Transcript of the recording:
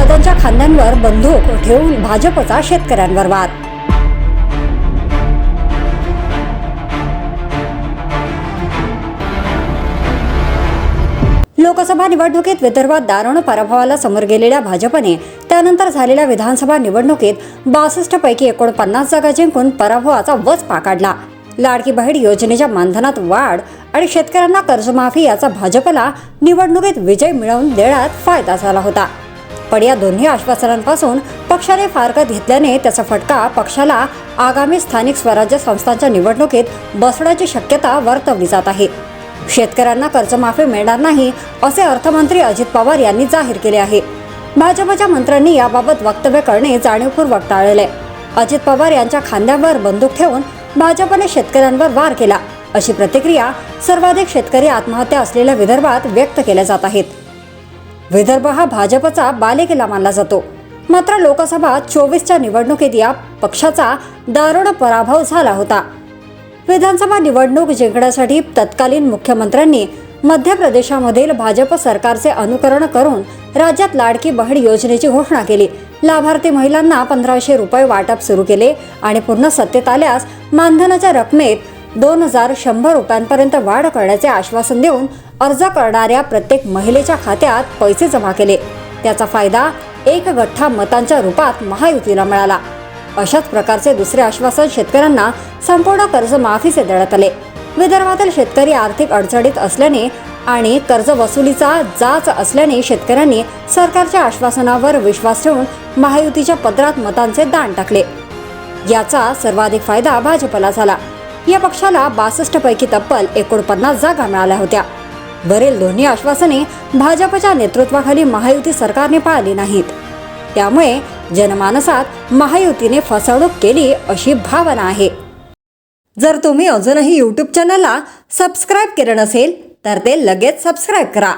दादांच्या खांद्यांवर बंदूक ठेवून भाजपचा शेतकऱ्यांवर वार। लोकसभा निवडणुकीत विदर्भात दारुण पराभवाला समोर गेलेल्या भाजपने त्यानंतर झालेल्या विधानसभा निवडणुकीत 62 पैकी 49 जागा जिंकून पराभवाचा वच पाकाडला। लाडकी बहीण योजनेच्या मानधनात वाढ आणि शेतकऱ्यांना कर्जमाफी याचा भाजपला निवडणुकीत विजय मिळवून देण्यात फायदा झाला होता। पण या दोन्ही आश्वासनांपासून पक्षाने फारकत घेतल्याने त्याचा फटका पक्षाला आगामी स्थानिक स्वराज्य संस्थांच्या निवडणुकीत बसण्याची शक्यता वर्तवली जात आहे। शेतकऱ्यांना कर्जमाफी मिळणार नाही असे अर्थमंत्री अजित पवार यांनी जाहीर केले आहे। भाजपच्या मंत्र्यांनी याबाबत वक्तव्य करणे जाणीवपूर्वक टाळले। अजित पवार यांच्या खांद्यावर बंदूक ठेवून भाजपने शेतकऱ्यांवर वार केला अशी प्रतिक्रिया सर्वाधिक शेतकरी आत्महत्या असलेल्या विदर्भात व्यक्त केल्या जात आहेत। विदर्भ हा भाजपचा बालेकिल्ला मानला जातो, मात्र लोकसभा 24च्या निवडणुकीत या पक्षाचा दारुण पराभव झाला होता। विधानसभा निवडणूक जिंकण्यासाठी तत्कालीन मुख्यमंत्र्यांनी मध्य प्रदेशामधील भाजप सरकारचे अनुकरण करून राज्यात लाडकी बहीण योजनेची घोषणा केली। लाभार्थी महिलांना 1500 रुपये वाटप सुरू केले आणि पुन्हा सत्तेत आल्यास मानधनाच्या रकमेत 2100 रुपयांपर्यंत वाढ करण्याचे आश्वासन देऊन अर्ज करणाऱ्या प्रत्येक महिलेच्या खात्यात पैसे जमा केले। त्याचा फायदा एक गठ्ठा मतांच्या रूपात महायुतीला मिळाला। अशाच प्रकारचे दुसरे आश्वासन शेतकऱ्यांना संपूर्ण कर्जमाफीचे देण्यात आले। विदर्भातील शेतकरी आर्थिक अडचणीत असल्याने आणि कर्ज वसुलीचा जाच असल्याने शेतकऱ्यांनी सरकारच्या आश्वासनावर विश्वास ठेवून महायुतीच्या पदरात मतांचे दान टाकले। याचा सर्वाधिक फायदा भाजपला झाला। या पक्षाला 62 पैकी तब्बल 49 जागा मिळाल्या होत्या। वरील दोन्ही आश्वासने भाजपच्या नेतृत्वाखाली महायुती सरकारने पाळली नाहीत, त्यामुळे जनमानसात महायुतीने फसवणूक केली अशी भावना आहे। जर तुम्ही अजूनही YouTube चॅनलला सबस्क्राईब केले नसेल तर ते लगेच सबस्क्राईब करा।